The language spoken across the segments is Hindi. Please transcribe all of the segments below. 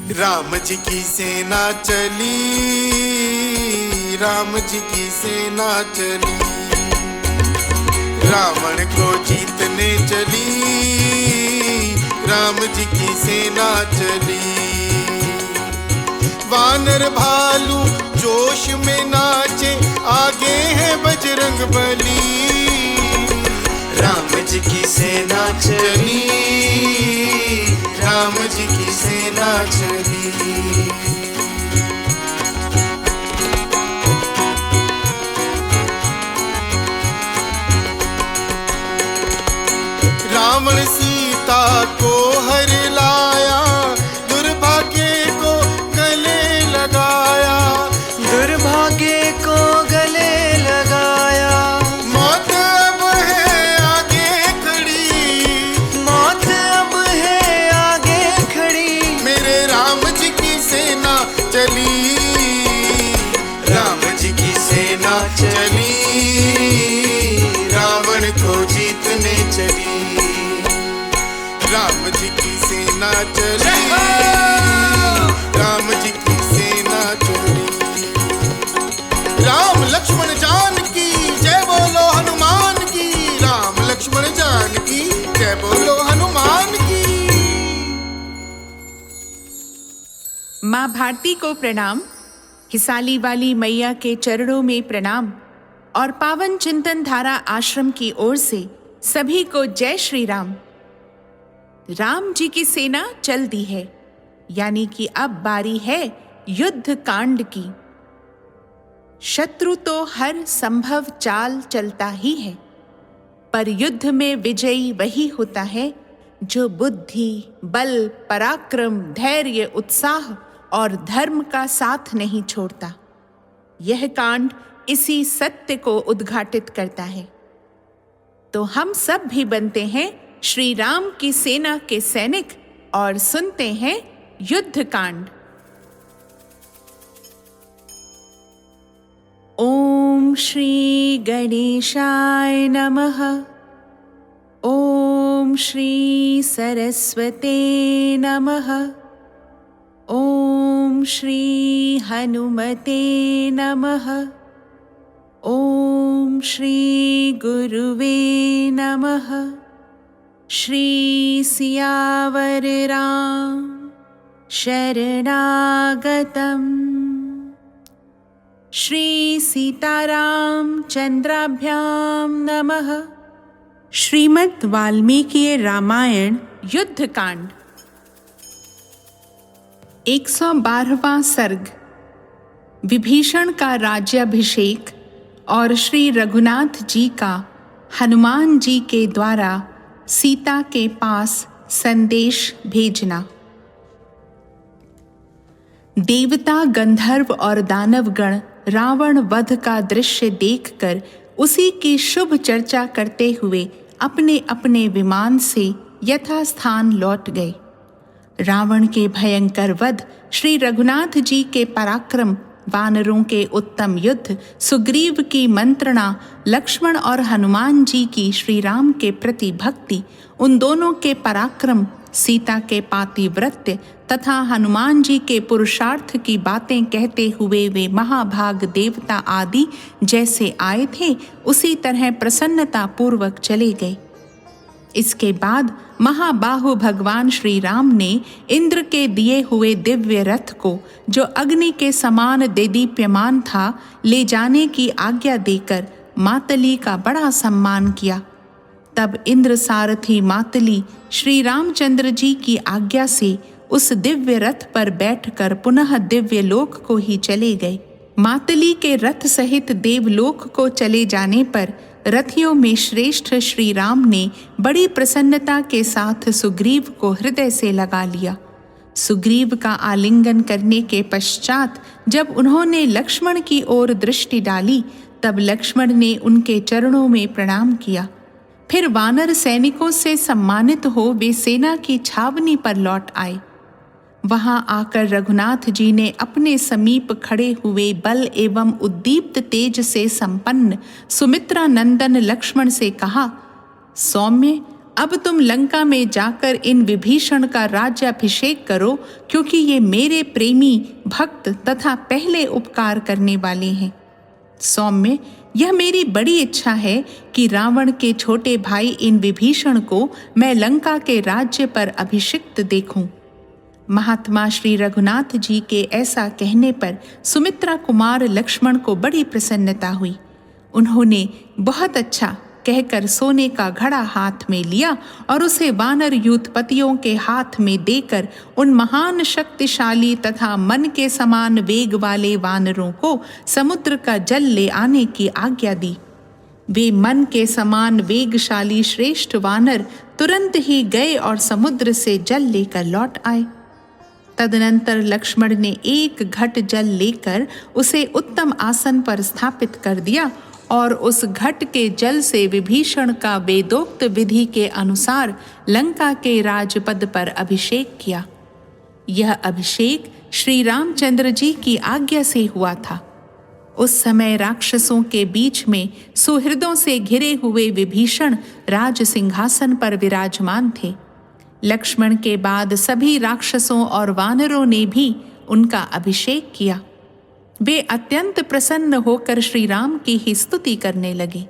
राम जी की सेना चली, राम जी की सेना चली, रावण को जीतने चली, राम जी की सेना चली। वानर भालू जोश में नाचे, आगे है बजरंग बली, राम जी की सेना चली, राम जी की सेना चली। रावण सीता को हर लाया, दुर्भाग्य को गले लगाया, दुर्भाग्य को गले लगाया। मौत अब है आगे खड़ी, मौत अब है आगे खड़ी, मेरे राम जी की सेना चली, राम जी की सेना चली, रावण को जीतने चली, राम जी की सेना चली, राम जी की सेना चली। राम लक्ष्मण जानकी जय बोलो हनुमान की, राम लक्ष्मण जानकी जय बोलो हनुमान की। माँ भारती को प्रणाम, हिसाली वाली मैया के चरणों में प्रणाम और पावन चिंतन धारा आश्रम की ओर से सभी को जय श्री राम। राम जी की सेना चल दी है, यानी कि अब बारी है युद्ध कांड की। शत्रु तो हर संभव चाल चलता ही है, पर युद्ध में विजयी वही होता है जो बुद्धि, बल, पराक्रम, धैर्य, उत्साह और धर्म का साथ नहीं छोड़ता। यह कांड इसी सत्य को उद्घाटित करता है। तो हम सब भी बनते हैं श्री राम की सेना के सैनिक और सुनते हैं युद्ध कांड। ओम श्री गणेशाय नमः। ओम श्री सरस्वते नमः। ओम श्री हनुमते नमः। ओम श्री गुरुवे नमः। श्री सियावर राम शरणागतम्। श्री सीताराम चंद्राभ्याम नमः। श्रीमद् वाल्मीकि रामायण युद्ध कांड 112वां सर्ग। विभीषण का राज्याभिषेक और श्री रघुनाथ जी का हनुमान जी के द्वारा सीता के पास संदेश भेजना। देवता, गंधर्व और दानवगण रावण वध का दृश्य देखकर उसी की शुभ चर्चा करते हुए अपने अपने विमान से यथास्थान लौट गए। रावण के भयंकर वध, श्री रघुनाथ जी के पराक्रम, वानरों के उत्तम युद्ध, सुग्रीव की मंत्रणा, लक्ष्मण और हनुमान जी की श्री राम के प्रति भक्ति, उन दोनों के पराक्रम, सीता के पातिव्रत्य तथा हनुमान जी के पुरुषार्थ की बातें कहते हुए वे महाभाग देवता आदि जैसे आए थे उसी तरह प्रसन्नता पूर्वक चले गए। इसके बाद महाबाहु भगवान श्री राम ने इंद्र के दिए हुए दिव्य रथ को, जो अग्नि के समान देदीप्यमान था, ले जाने की आज्ञा देकर मातली का बड़ा सम्मान किया। तब इंद्र सारथी मातली श्री रामचंद्र जी की आज्ञा से उस दिव्य रथ पर बैठकर पुनः दिव्य लोक को ही चले गए। मातली के रथ सहित देवलोक को चले जाने पर रथियों में श्रेष्ठ श्री राम ने बड़ी प्रसन्नता के साथ सुग्रीव को हृदय से लगा लिया। सुग्रीव का आलिंगन करने के पश्चात जब उन्होंने लक्ष्मण की ओर दृष्टि डाली, तब लक्ष्मण ने उनके चरणों में प्रणाम किया। फिर वानर सैनिकों से सम्मानित हो वे सेना की छावनी पर लौट आए। वहां आकर रघुनाथ जी ने अपने समीप खड़े हुए बल एवं उद्दीप्त तेज से संपन्न सुमित्रा नंदन लक्ष्मण से कहा, सौम्य अब तुम लंका में जाकर इन विभीषण का राज्याभिषेक करो, क्योंकि ये मेरे प्रेमी भक्त तथा पहले उपकार करने वाले हैं। सौम्य, यह मेरी बड़ी इच्छा है कि रावण के छोटे भाई इन विभीषण को मैं लंका के राज्य पर अभिषिक्त देखूं। महात्मा श्री रघुनाथ जी के ऐसा कहने पर सुमित्रा कुमार लक्ष्मण को बड़ी प्रसन्नता हुई। उन्होंने बहुत अच्छा कहकर सोने का घड़ा हाथ में लिया और उसे वानर यूथपतियों के हाथ में देकर उन महान शक्तिशाली तथा मन के समान वेग वाले वानरों को समुद्र का जल ले आने की आज्ञा दी। वे मन के समान वेगशाली श्रेष्ठ वानर तुरंत ही गए और समुद्र से जल लेकर लौट आए। तदनंतर लक्ष्मण ने एक घट जल लेकर उसे उत्तम आसन पर स्थापित कर दिया और उस घट के जल से विभीषण का वेदोक्त विधि के अनुसार लंका के राजपद पर अभिषेक किया। यह अभिषेक श्री रामचंद्र जी की आज्ञा से हुआ था। उस समय राक्षसों के बीच में सुहृदों से घिरे हुए विभीषण राज सिंहासन पर विराजमान थे। लक्ष्मण के बाद सभी राक्षसों और वानरों ने भी उनका अभिषेक किया। वे अत्यंत प्रसन्न होकर श्री राम की ही स्तुति करने लगे।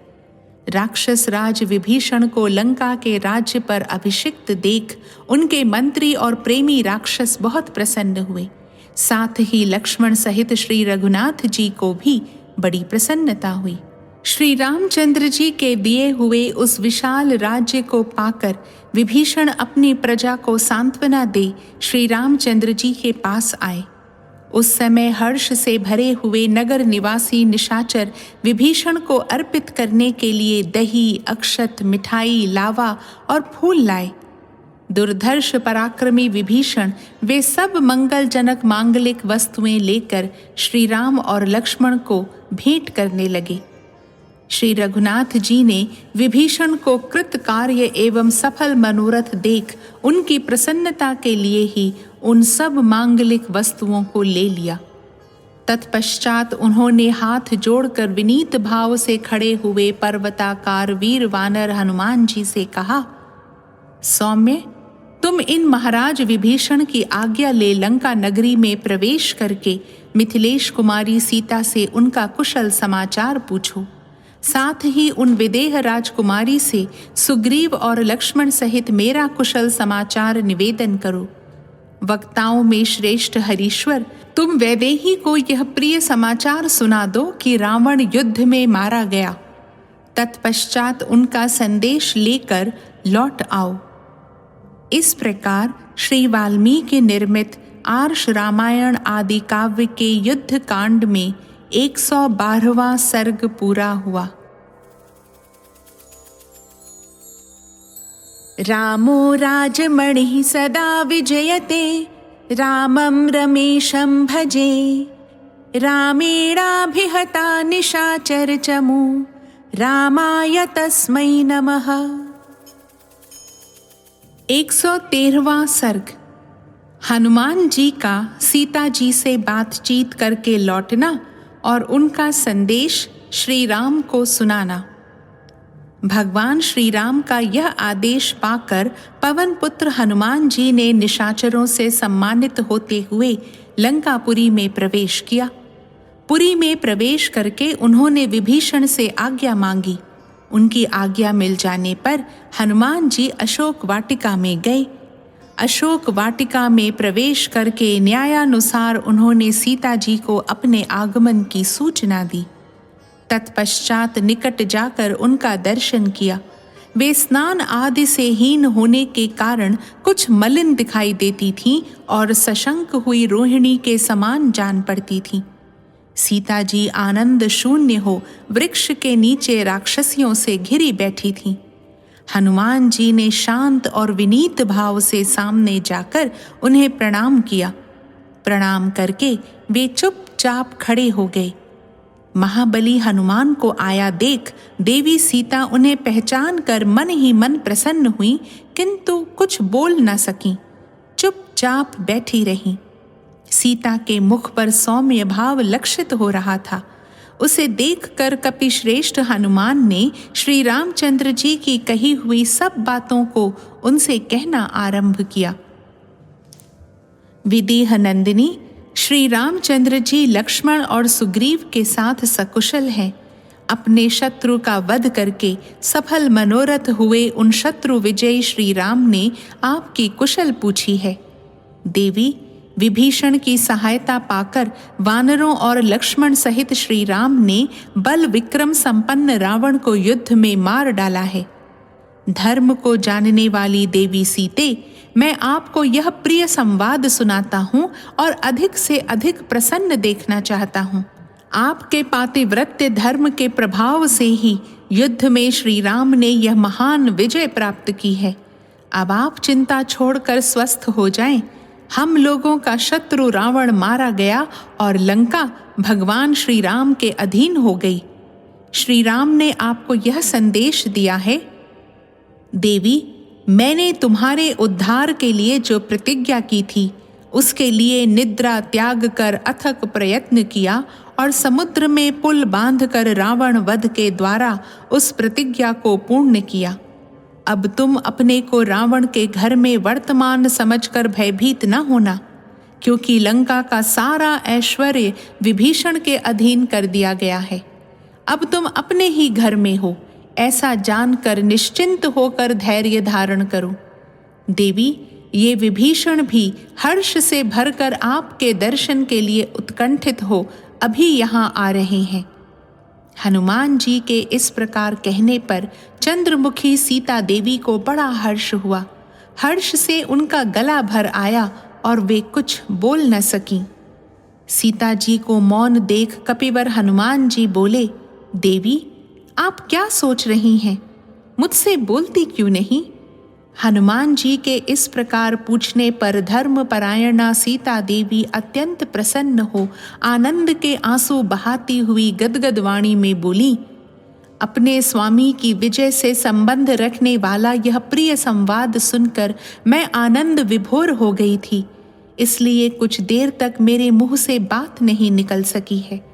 राक्षस राज विभीषण को लंका के राज्य पर अभिषिक्त देख उनके मंत्री और प्रेमी राक्षस बहुत प्रसन्न हुए। साथ ही लक्ष्मण सहित श्री रघुनाथ जी को भी बड़ी प्रसन्नता हुई। श्री रामचंद्र जी के दिए हुए उस विशाल राज्य को पाकर विभीषण अपनी प्रजा को सांत्वना दे श्री रामचंद्र जी के पास आए। उस समय हर्ष से भरे हुए नगर निवासी निशाचर विभीषण को अर्पित करने के लिए दही, अक्षत, मिठाई, लावा और फूल लाए। दुर्धर्ष पराक्रमी विभीषण वे सब मंगलजनक मांगलिक वस्तुएं लेकर श्री राम और लक्ष्मण को भेंट करने लगे। श्री रघुनाथ जी ने विभीषण को कृत कार्य एवं सफल मनोरथ देख उनकी प्रसन्नता के लिए ही उन सब मांगलिक वस्तुओं को ले लिया। तत्पश्चात उन्होंने हाथ जोड़कर विनीत भाव से खड़े हुए पर्वताकार वीर वानर हनुमान जी से कहा, सौम्य, तुम इन महाराज विभीषण की आज्ञा ले लंका नगरी में प्रवेश करके मिथिलेश कुमारी सीता से उनका कुशल समाचार पूछो। साथ ही उन विदेह राजकुमारी से सुग्रीव और लक्ष्मण सहित मेरा कुशल समाचार निवेदन करो। वक्ताओं में श्रेष्ठ हरीश्वर, तुम वैदेही को यह प्रिय समाचार सुना दो कि रावण युद्ध में मारा गया। तत्पश्चात उनका संदेश लेकर लौट आओ। इस प्रकार श्री वाल्मीकि निर्मित आर्ष रामायण आदि काव्य के युद्ध कांड में 112वां सर्ग पूरा हुआ। रामो राजमणिः सदा विजयते, रामं रमेशं भजे। रामेणाभिहता निशाचरचमू, रामाय तस्मै नमः। 113वां सर्ग। हनुमान जी का सीता जी से बातचीत करके लौटना और उनका संदेश श्री राम को सुनाना। भगवान श्री राम का यह आदेश पाकर पवन पुत्र हनुमान जी ने निशाचरों से सम्मानित होते हुए लंकापुरी में प्रवेश किया। पुरी में प्रवेश करके उन्होंने विभीषण से आज्ञा मांगी। उनकी आज्ञा मिल जाने पर हनुमान जी अशोक वाटिका में गए। अशोक वाटिका में प्रवेश करके न्यायानुसार उन्होंने सीता जी को अपने आगमन की सूचना दी। तत्पश्चात निकट जाकर उनका दर्शन किया। वे स्नान आदि से हीन होने के कारण कुछ मलिन दिखाई देती थीं और सशंक हुई रोहिणी के समान जान पड़ती थीं। सीता जी आनंद शून्य हो वृक्ष के नीचे राक्षसियों से घिरी बैठी थीं। हनुमान जी ने शांत और विनीत भाव से सामने जाकर उन्हें प्रणाम किया। प्रणाम करके वे चुपचाप खड़े हो गए। महाबली हनुमान को आया देख देवी सीता उन्हें पहचान कर मन ही मन प्रसन्न हुई, किंतु कुछ बोल न सकीं, चुपचाप बैठी रहीं। सीता के मुख पर सौम्य भाव लक्षित हो रहा था। उसे देखकर कपिश्रेष्ठ हनुमान ने श्री रामचंद्र जी की कही हुई सब बातों को उनसे कहना आरंभ किया। विदेह नंदिनी, श्री रामचंद्र जी लक्ष्मण और सुग्रीव के साथ सकुशल हैं। अपने शत्रु का वध करके सफल मनोरथ हुए उन शत्रु विजयी श्री राम ने आपकी कुशल पूछी है। देवी, विभीषण की सहायता पाकर वानरों और लक्ष्मण सहित श्री राम ने बल विक्रम संपन्न रावण को युद्ध में मार डाला है। धर्म को जानने वाली देवी सीते, मैं आपको यह प्रिय संवाद सुनाता हूँ और अधिक से अधिक प्रसन्न देखना चाहता हूँ। आपके पातिव्रत्य धर्म के प्रभाव से ही युद्ध में श्री राम ने यह महान विजय प्राप्त की है। अब आप चिंता छोड़कर स्वस्थ हो जाएं। हम लोगों का शत्रु रावण मारा गया और लंका भगवान श्री राम के अधीन हो गई। श्री राम ने आपको यह संदेश दिया है, देवी, मैंने तुम्हारे उद्धार के लिए जो प्रतिज्ञा की थी उसके लिए निद्रा त्याग कर अथक प्रयत्न किया और समुद्र में पुल बांधकर रावण वध के द्वारा उस प्रतिज्ञा को पूर्ण किया। अब तुम अपने को रावण के घर में वर्तमान समझकर भयभीत न होना, क्योंकि लंका का सारा ऐश्वर्य विभीषण के अधीन कर दिया गया है। अब तुम अपने ही घर में हो, ऐसा जानकर निश्चिंत होकर धैर्य धारण करो। देवी, ये विभीषण भी हर्ष से भरकर आपके दर्शन के लिए उत्कंठित हो अभी यहाँ आ रहे हैं। हनुमान जी के इस प्रकार कहने पर चंद्रमुखी सीता देवी को बड़ा हर्ष हुआ। हर्ष से उनका गला भर आया और वे कुछ बोल न सकीं। सीता जी को मौन देख कपिवर हनुमान जी बोले, देवी, आप क्या सोच रही हैं? मुझसे बोलती क्यों नहीं? हनुमान जी के इस प्रकार पूछने पर धर्मपरायणा सीता देवी अत्यंत प्रसन्न हो आनंद के आंसू बहाती हुई गदगद वाणी में बोली, अपने स्वामी की विजय से संबंध रखने वाला यह प्रिय संवाद सुनकर मैं आनंद विभोर हो गई थी, इसलिए कुछ देर तक मेरे मुंह से बात नहीं निकल सकी है।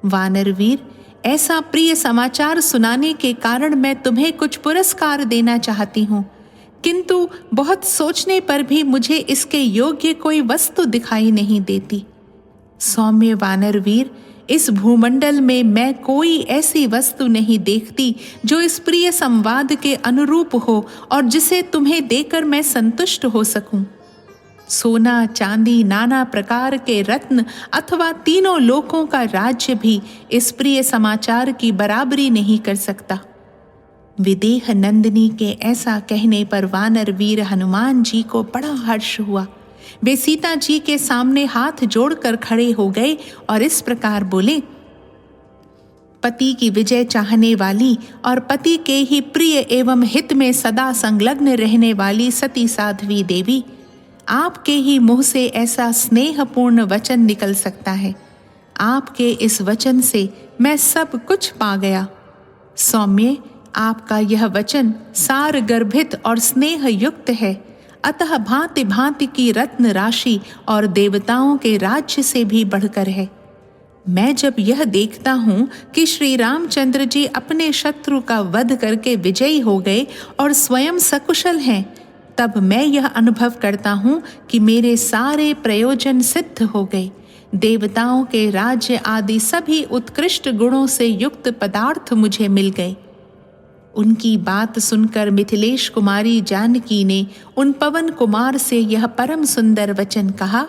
वानरवीर, ऐसा प्रिय समाचार सुनाने के कारण मैं तुम्हें कुछ पुरस्कार देना चाहती हूँ, किंतु बहुत सोचने पर भी मुझे इसके योग्य कोई वस्तु दिखाई नहीं देती। सौम्य वानरवीर, इस भूमंडल में मैं कोई ऐसी वस्तु नहीं देखती जो इस प्रिय संवाद के अनुरूप हो और जिसे तुम्हें देकर मैं संतुष्ट हो सकूं। सोना, चांदी, नाना प्रकार के रत्न अथवा तीनों लोकों का राज्य भी इस प्रिय समाचार की बराबरी नहीं कर सकता। विदेह नंदिनी के ऐसा कहने पर वानर वीर हनुमान जी को बड़ा हर्ष हुआ। वे सीता जी के सामने हाथ जोड़कर खड़े हो गए और इस प्रकार बोले, पति की विजय चाहने वाली और पति के ही प्रिय एवं हित में सदा संलग्न रहने वाली सती साध्वी देवी, आपके ही मुंह से ऐसा स्नेहपूर्ण वचन निकल सकता है। आपके इस वचन से मैं सब कुछ पा गया। सौम्य, आपका यह वचन सार गर्भित और स्नेह युक्त है, अतः भांति भांति की रत्न राशि और देवताओं के राज्य से भी बढ़कर है। मैं जब यह देखता हूँ कि श्री रामचंद्र जी अपने शत्रु का वध करके विजयी हो गए और स्वयं सकुशल हैं, तब मैं यह अनुभव करता हूँ कि मेरे सारे प्रयोजन सिद्ध हो गए। देवताओं के राज्य आदि सभी उत्कृष्ट गुणों से युक्त पदार्थ मुझे मिल गए। उनकी बात सुनकर मिथिलेश कुमारी जानकी ने उन पवन कुमार से यह परम सुंदर वचन कहा,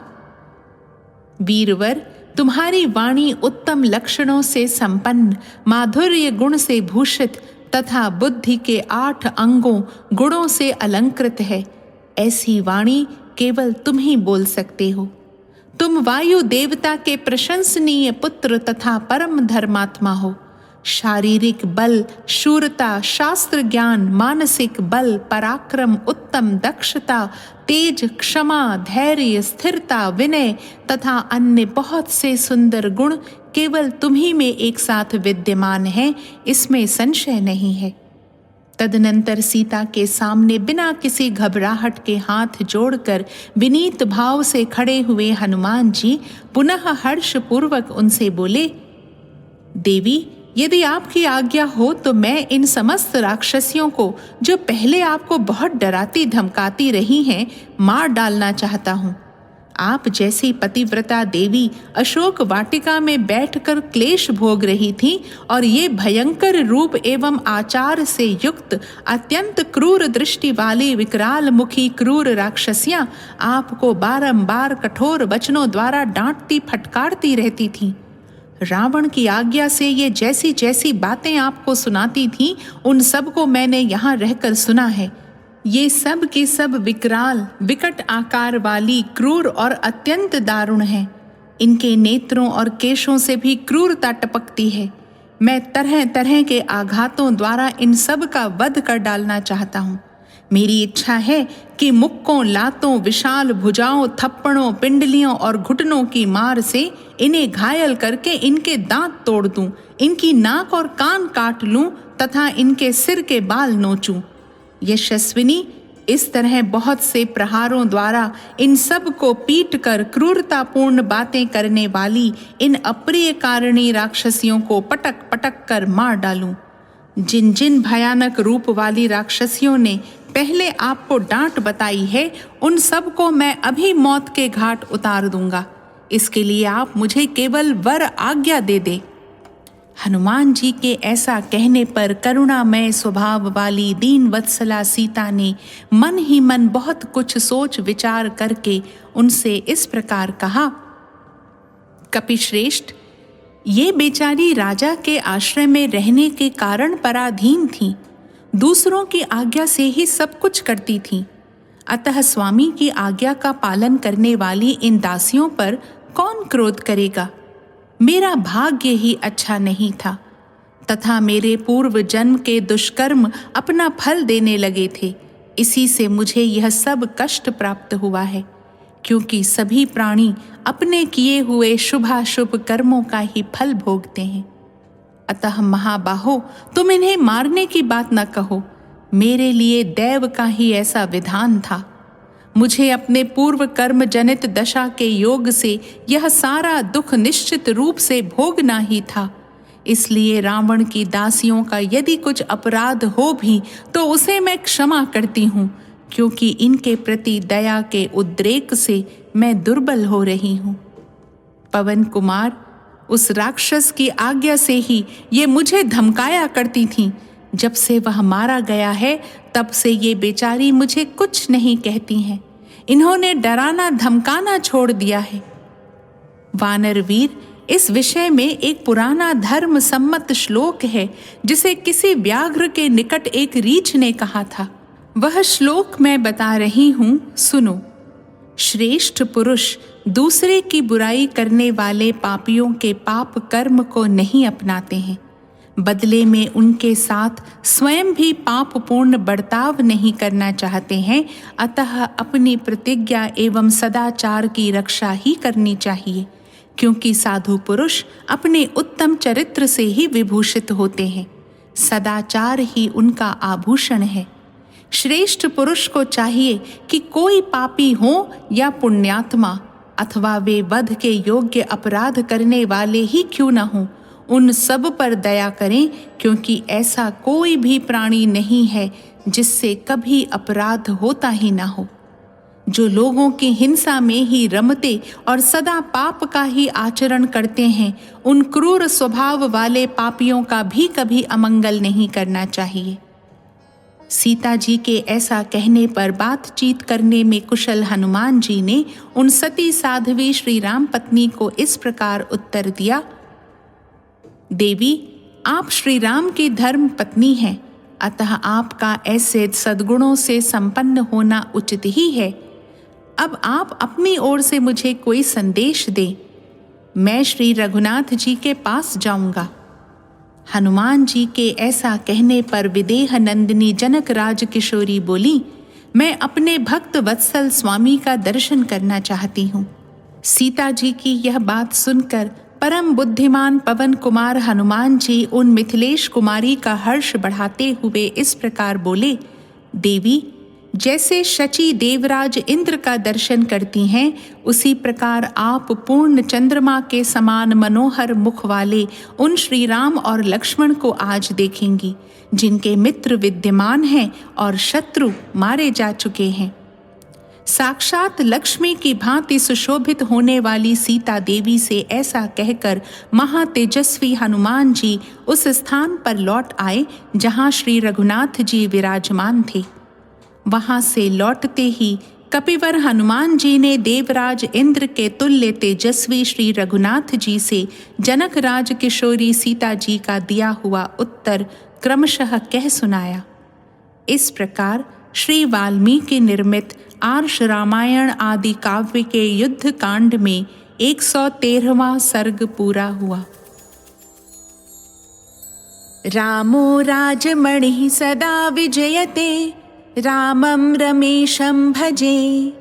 वीरवर, तुम्हारी वाणी उत्तम लक्षणों से संपन्न, माधुर्य गुण से भूषित तथा बुद्धि के 8 अंगों गुणों से अलंकृत है। ऐसी वाणी केवल तुम ही बोल सकते हो। तुम वायु देवता के प्रशंसनीय पुत्र तथा परम धर्मात्मा हो। शारीरिक बल, शूरता, शास्त्र ज्ञान, मानसिक बल, पराक्रम, उत्तम दक्षता, तेज, क्षमा, धैर्य, स्थिरता, विनय तथा अन्य बहुत से सुंदर गुण केवल तुम्ही में एक साथ विद्यमान हैं, इसमें संशय नहीं है। तदनंतर सीता के सामने बिना किसी घबराहट के हाथ जोड़कर विनीत भाव से खड़े हुए हनुमान जी पुनः हर्षपूर्वक उनसे बोले, देवी, यदि आपकी आज्ञा हो तो मैं इन समस्त राक्षसियों को, जो पहले आपको बहुत डराती धमकाती रही हैं, मार डालना चाहता हूँ। आप जैसी पतिव्रता देवी अशोक वाटिका में बैठकर क्लेश भोग रही थी और ये भयंकर रूप एवं आचार से युक्त अत्यंत क्रूर दृष्टि वाली विकराल मुखी क्रूर राक्षसियां आपको बारंबार कठोर वचनों द्वारा डांटती फटकारती रहती थीं। रावण की आज्ञा से ये जैसी जैसी बातें आपको सुनाती थीं, उन सब को मैंने यहाँ रहकर सुना है। ये सब के सब विकराल विकट आकार वाली, क्रूर और अत्यंत दारुण हैं। इनके नेत्रों और केशों से भी क्रूरता टपकती है। मैं तरह तरह के आघातों द्वारा इन सब का वध कर डालना चाहता हूँ। मेरी इच्छा है कि मुक्कों, लातों, विशाल भुजाओं, थप्पड़ों, पिंडलियों और घुटनों की मार से इन्हें घायल करके इनके दांत तोड़ दूं, इनकी नाक और कान काट लूं तथा इनके सिर के बाल नोचूं। यशस्विनी, इस तरह बहुत से प्रहारों द्वारा इन सब को पीट कर क्रूरतापूर्ण बातें करने वाली इन अप्रिय कारिणी राक्षसियों को पटक पटक कर मार डालूं। जिन जिन भयानक रूप वाली राक्षसियों ने पहले आपको डांट बताई है, उन सब को मैं अभी मौत के घाट उतार दूंगा। इसके लिए आप मुझे केवल वर आज्ञा दे दे। हनुमान जी के ऐसा कहने पर करुणामय स्वभाव वाली दीन वत्सला सीता ने मन ही मन बहुत कुछ सोच विचार करके उनसे इस प्रकार कहा। कपिश्रेष्ठ, ये बेचारी राजा के आश्रय में रहने के कारण पराधीन थी, दूसरों की आज्ञा से ही सब कुछ करती थी। अतः स्वामी की आज्ञा का पालन करने वाली इन दासियों पर कौन क्रोध करेगा। मेरा भाग्य ही अच्छा नहीं था तथा मेरे पूर्व जन्म के दुष्कर्म अपना फल देने लगे थे। इसी से मुझे यह सब कष्ट प्राप्त हुआ है, क्योंकि सभी प्राणी अपने किए हुए शुभाशुभ कर्मों का ही फल भोगते हैं। अतः महाबाहो, तुम इन्हें मारने की बात न कहो। मेरे लिए दैव का ही ऐसा विधान था। मुझे अपने पूर्व कर्म जनित दशा के योग से यह सारा दुख निश्चित रूप से भोगना ही था। इसलिए रावण की दासियों का यदि कुछ अपराध हो भी तो उसे मैं क्षमा करती हूँ, क्योंकि इनके प्रति दया के उद्रेक से मैं दुर्बल हो रही हूँ। पवन कुमार, उस राक्षस की आज्ञा से ही ये मुझे धमकाया करती थीं। जब से वह मारा गया है तब से ये बेचारी मुझे कुछ नहीं कहती हैं। इन्होंने डराना धमकाना छोड़ दिया है। वानर वीर, इस विषय में एक पुराना धर्म सम्मत श्लोक है, जिसे किसी व्याघ्र के निकट एक रीछ ने कहा था। वह श्लोक मैं बता रही हूँ, सुनो। श्रेष्ठ पुरुष दूसरे की बुराई करने वाले पापियों के पाप कर्म को नहीं अपनाते हैं, बदले में उनके साथ स्वयं भी पापपूर्ण बर्ताव नहीं करना चाहते हैं। अतः अपनी प्रतिज्ञा एवं सदाचार की रक्षा ही करनी चाहिए, क्योंकि साधु पुरुष अपने उत्तम चरित्र से ही विभूषित होते हैं। सदाचार ही उनका आभूषण है। श्रेष्ठ पुरुष को चाहिए कि कोई पापी हो या पुण्यात्मा, अथवा वे वध के योग्य अपराध करने वाले ही क्यों न हों, उन सब पर दया करें, क्योंकि ऐसा कोई भी प्राणी नहीं है जिससे कभी अपराध होता ही ना हो। जो लोगों की हिंसा में ही रमते और सदा पाप का ही आचरण करते हैं, उन क्रूर स्वभाव वाले पापियों का भी कभी अमंगल नहीं करना चाहिए। सीता जी के ऐसा कहने पर बातचीत करने में कुशल हनुमान जी ने उन सती साध्वी श्री राम पत्नी को इस प्रकार उत्तर दिया। देवी, आप श्री राम की धर्म पत्नी हैं, अतः आपका ऐसे सद्गुणों से संपन्न होना उचित ही है। अब आप अपनी ओर से मुझे कोई संदेश दें। मैं श्री रघुनाथ जी के पास जाऊंगा। हनुमान जी के ऐसा कहने पर विदेह नंदिनी जनक राज किशोरी बोली, मैं अपने भक्त वत्सल स्वामी का दर्शन करना चाहती हूँ। सीता जी की यह बात सुनकर परम बुद्धिमान पवन कुमार हनुमान जी उन मिथिलेश कुमारी का हर्ष बढ़ाते हुए इस प्रकार बोले, देवी, जैसे शची देवराज इंद्र का दर्शन करती हैं, उसी प्रकार आप पूर्ण चंद्रमा के समान मनोहर मुख वाले उन श्री राम और लक्ष्मण को आज देखेंगी, जिनके मित्र विद्यमान हैं और शत्रु मारे जा चुके हैं। साक्षात लक्ष्मी की भांति सुशोभित होने वाली सीता देवी से ऐसा कहकर महातेजस्वी हनुमान जी उस स्थान पर लौट आए जहां श्री रघुनाथ जी विराजमान थे। वहां से लौटते ही कपिवर हनुमान जी ने देवराज इंद्र के तुल्य तेजस्वी श्री रघुनाथ जी से जनक राज किशोरी सीता जी का दिया हुआ उत्तर क्रमशः कह सुनाया। इस प्रकार श्री वाल्मीकि निर्मित आर्ष रामायण आदि काव्य के युद्ध कांड में 113वां सर्ग पूरा हुआ। रामो राजमणि सदा विजयते, रामं रमेशं भजे,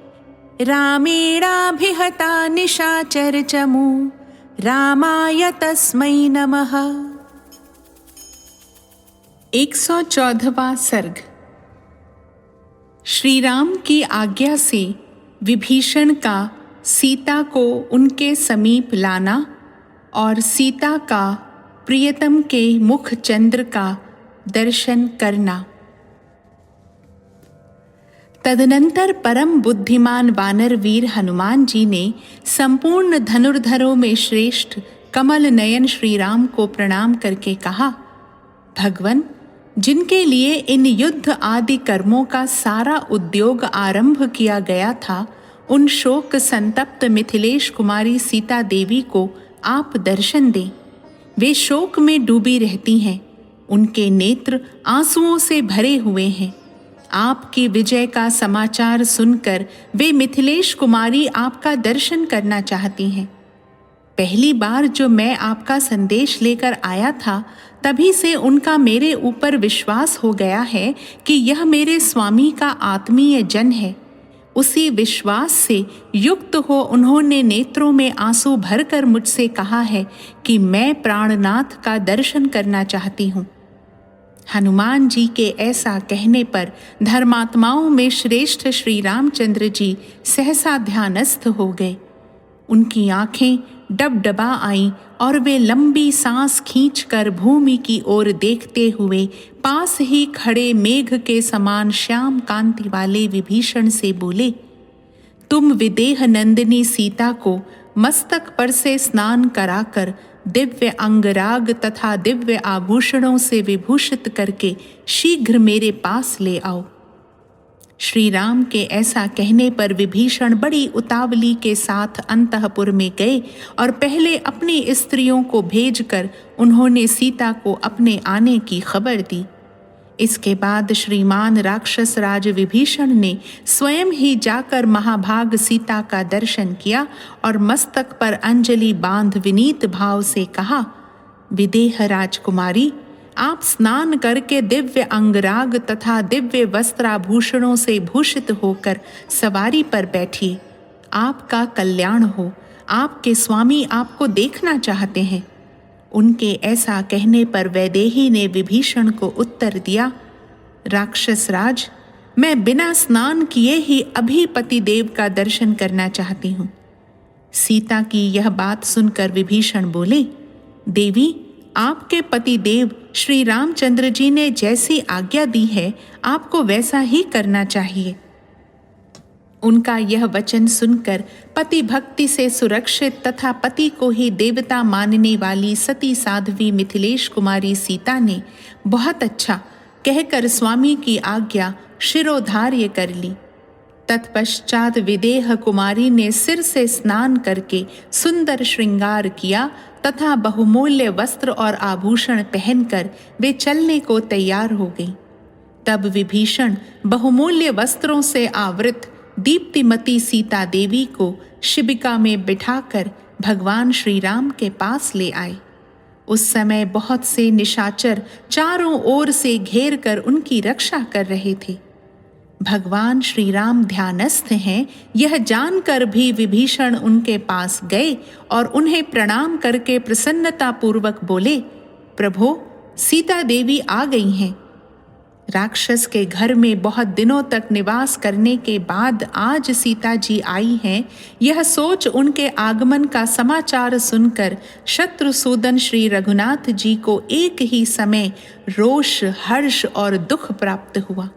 रामेणाभिहता निशाचर चमू, रामाय तस्मै नमः। 114वां सर्ग। श्री राम की आज्ञा से विभीषण का सीता को उनके समीप लाना और सीता का प्रियतम के मुख चंद्र का दर्शन करना। तदनंतर परम बुद्धिमान वानर वीर हनुमान जी ने संपूर्ण धनुर्धरों में श्रेष्ठ कमल नयन श्री राम को प्रणाम करके कहा, भगवन, जिनके लिए इन युद्ध आदि कर्मों का सारा उद्योग आरंभ किया गया था, उन शोक संतप्त मिथिलेश कुमारी सीता देवी को आप दर्शन दें। वे शोक में डूबी रहती हैं, उनके नेत्र आंसुओं से भरे हुए हैं। आपकी विजय का समाचार सुनकर वे मिथिलेश कुमारी आपका दर्शन करना चाहती हैं। पहली बार जो मैं आपका संदेश लेकर आया था, तभी से उनका मेरे ऊपर विश्वास हो गया है कि यह मेरे स्वामी का आत्मीय जन है। उसी विश्वास से युक्त हो उन्होंने नेत्रों में आंसू भरकर मुझसे कहा है कि मैं प्राणनाथ का दर्शन करना चाहती हूँ। हनुमान जी के ऐसा कहने पर धर्मात्माओं में श्रेष्ठ श्री रामचंद्र जी सहसा ध्यानस्थ हो गए। उनकी आंखें डबडबा आईं और वे लंबी सांस खींचकर भूमि की ओर देखते हुए पास ही खड़े मेघ के समान श्याम कांति वाले विभीषण से बोले, तुम विदेह नंदिनी सीता को मस्तक पर से स्नान कराकर दिव्य अंगराग तथा दिव्य आभूषणों से विभूषित करके शीघ्र मेरे पास ले आओ। श्री राम के ऐसा कहने पर विभीषण बड़ी उतावली के साथ अंतःपुर में गए और पहले अपनी स्त्रियों को भेजकर उन्होंने सीता को अपने आने की खबर दी। इसके बाद श्रीमान राक्षस राज विभीषण ने स्वयं ही जाकर महाभाग सीता का दर्शन किया और मस्तक पर अंजलि बांध विनीत भाव से कहा, विदेह राजकुमारी, आप स्नान करके दिव्य अंगराग तथा दिव्य वस्त्राभूषणों से भूषित होकर सवारी पर बैठिए। आपका कल्याण हो, आपके स्वामी आपको देखना चाहते हैं। उनके ऐसा कहने पर वैदेही ने विभीषण को उत्तर दिया, राक्षस राज, मैं बिना स्नान किए ही अभी पतिदेव का दर्शन करना चाहती हूँ। सीता की यह बात सुनकर विभीषण बोले, देवी, आपके पतिदेव श्री रामचंद्र जी ने जैसी आज्ञा दी है, आपको वैसा ही करना चाहिए। उनका यह वचन सुनकर पति भक्ति से सुरक्षित तथा पति को ही देवता मानने वाली सती साध्वी मिथिलेश कुमारी सीता ने बहुत अच्छा कहकर स्वामी की आज्ञा शिरोधार्य कर ली। तत्पश्चात विदेह कुमारी ने सिर से स्नान करके सुंदर श्रृंगार किया तथा बहुमूल्य वस्त्र और आभूषण पहनकर वे चलने को तैयार हो गई। तब विभीषण बहुमूल्य वस्त्रों से आवृत दीप्तिमती सीता देवी को शिबिका में बिठाकर भगवान श्री राम के पास ले आए। उस समय बहुत से निशाचर चारों ओर से घेर कर उनकी रक्षा कर रहे थे। भगवान श्री राम ध्यानस्थ हैं, यह जानकर भी विभीषण उनके पास गए और उन्हें प्रणाम करके प्रसन्नता पूर्वक बोले, प्रभो, सीता देवी आ गई हैं। राक्षस के घर में बहुत दिनों तक निवास करने के बाद आज सीता जी आई हैं, यह सोच उनके आगमन का समाचार सुनकर शत्रुसूदन श्री रघुनाथ जी को एक ही समय रोष, हर्ष और दुख प्राप्त हुआ।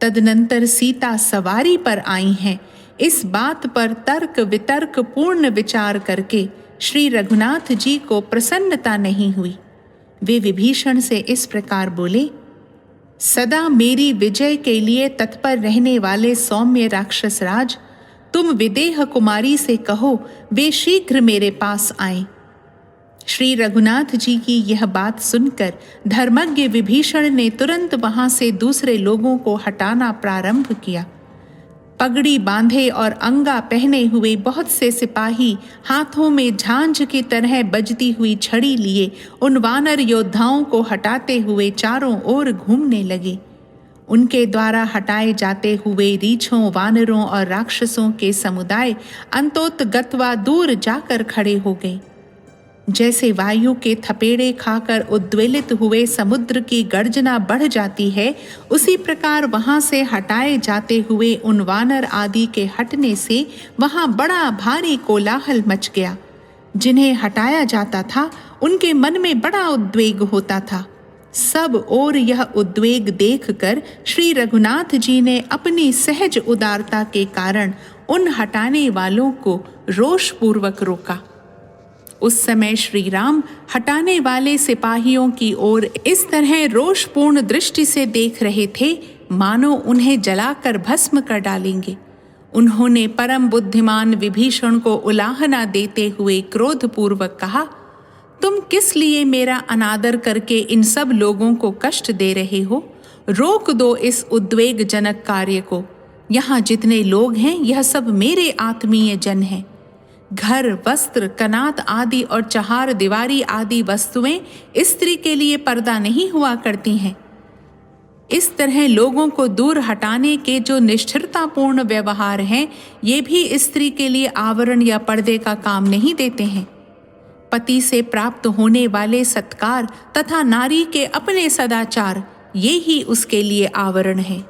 तदनंतर सीता सवारी पर आई हैं, इस बात पर तर्क वितर्क पूर्ण विचार करके श्री रघुनाथ जी को प्रसन्नता नहीं हुई। वे विभीषण से इस प्रकार बोले, सदा मेरी विजय के लिए तत्पर रहने वाले सौम्य राक्षस राज, तुम विदेह कुमारी से कहो वे शीघ्र मेरे पास आएं। श्री रघुनाथ जी की यह बात सुनकर धर्मज्ञ विभीषण ने तुरंत वहां से दूसरे लोगों को हटाना प्रारंभ किया। पगड़ी बांधे और अंगा पहने हुए बहुत से सिपाही हाथों में झांझ की तरह बजती हुई छड़ी लिए उन वानर योद्धाओं को हटाते हुए चारों ओर घूमने लगे। उनके द्वारा हटाए जाते हुए रीछों, वानरों और राक्षसों के समुदाय अंतोतगत्वा दूर जाकर खड़े हो गए। जैसे वायु के थपेड़े खाकर उद्वेलित हुए समुद्र की गर्जना बढ़ जाती है, उसी प्रकार वहां से हटाए जाते हुए उन वानर आदि के हटने से वहां बड़ा भारी कोलाहल मच गया। जिन्हें हटाया जाता था उनके मन में बड़ा उद्वेग होता था। सब ओर यह उद्वेग देखकर श्री रघुनाथ जी ने अपनी सहज उदारता के कारण उन हटाने वालों को रोषपूर्वक रोका। उस समय श्री राम हटाने वाले सिपाहियों की ओर इस तरह रोषपूर्ण दृष्टि से देख रहे थे मानो उन्हें जलाकर भस्म कर डालेंगे। उन्होंने परम बुद्धिमान विभीषण को उलाहना देते हुए क्रोधपूर्वक कहा, तुम किस लिए मेरा अनादर करके इन सब लोगों को कष्ट दे रहे हो? रोक दो इस उद्वेगजनक कार्य को। यहाँ जितने लोग हैं यह सब मेरे आत्मीय जन हैं। घर, वस्त्र, कनात आदि और चहार दीवारी आदि वस्तुएं स्त्री के लिए पर्दा नहीं हुआ करती हैं। इस तरह लोगों को दूर हटाने के जो निष्ठुरतापूर्ण व्यवहार हैं, ये भी स्त्री के लिए आवरण या पर्दे का काम नहीं देते हैं। पति से प्राप्त होने वाले सत्कार तथा नारी के अपने सदाचार, ये ही उसके लिए आवरण है।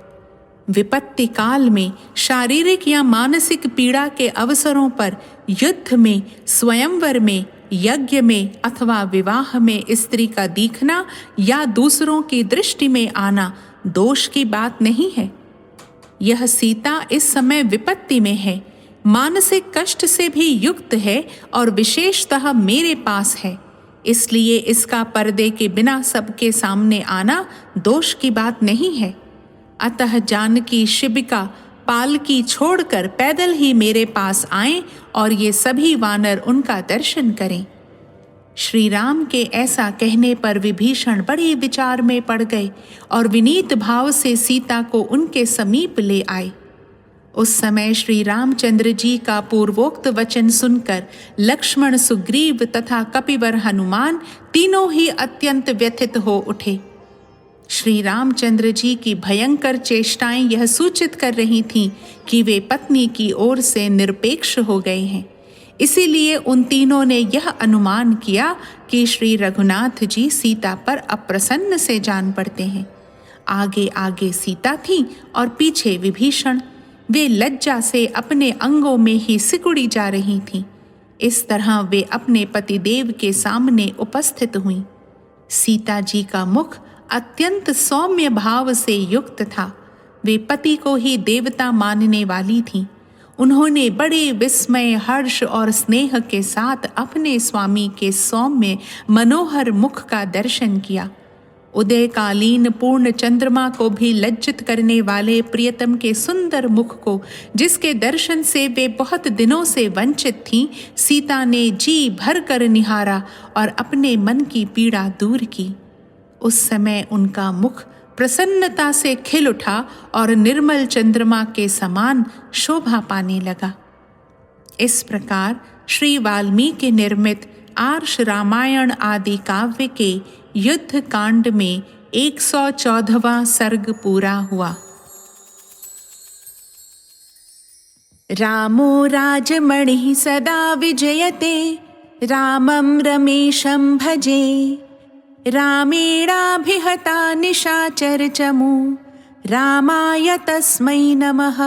विपत्ति काल में शारीरिक या मानसिक पीड़ा के अवसरों पर, युद्ध में, स्वयंवर में, यज्ञ में अथवा विवाह में स्त्री का दिखना या दूसरों की दृष्टि में आना दोष की बात नहीं है। यह सीता इस समय विपत्ति में है, मानसिक कष्ट से भी युक्त है और विशेषतः मेरे पास है, इसलिए इसका पर्दे के बिना सबके सामने आना दोष की बात नहीं है। अतः जानकी शिबिका पालकी छोड़कर पैदल ही मेरे पास आएं और ये सभी वानर उनका दर्शन करें। श्री राम के ऐसा कहने पर विभीषण बड़े विचार में पड़ गए और विनीत भाव से सीता को उनके समीप ले आए। उस समय श्री रामचंद्र जी का पूर्वोक्त वचन सुनकर लक्ष्मण, सुग्रीव तथा कपिवर हनुमान तीनों ही अत्यंत व्यथित हो उठे। श्री रामचंद्र जी की भयंकर चेष्टाएं यह सूचित कर रही थीं कि वे पत्नी की ओर से निरपेक्ष हो गए हैं। इसीलिए उन तीनों ने यह अनुमान किया कि श्री रघुनाथ जी सीता पर अप्रसन्न से जान पड़ते हैं। आगे आगे सीता थी और पीछे विभीषण। वे लज्जा से अपने अंगों में ही सिकुड़ी जा रही थीं। इस तरह वे अपने पतिदेव के सामने उपस्थित हुईं। सीता जी का मुख अत्यंत सौम्य भाव से युक्त था। वे पति को ही देवता मानने वाली थीं। उन्होंने बड़े विस्मय, हर्ष और स्नेह के साथ अपने स्वामी के सौम्य मनोहर मुख का दर्शन किया। उदयकालीन पूर्ण चंद्रमा को भी लज्जित करने वाले प्रियतम के सुंदर मुख को, जिसके दर्शन से वे बहुत दिनों से वंचित थीं, सीता ने जी भर कर निहारा और अपने मन की पीड़ा दूर की। उस समय उनका मुख प्रसन्नता से खिल उठा और निर्मल चंद्रमा के समान शोभा पाने लगा। इस प्रकार श्री वाल्मीकि निर्मित आर्ष रामायण आदि काव्य के युद्ध कांड में 114वां सर्ग पूरा हुआ। रामो राजमणिः सदा विजयते, रामं रमेशं भजे। रामेणाभिहता निशाचरचमू रामाय तस्मै नमः।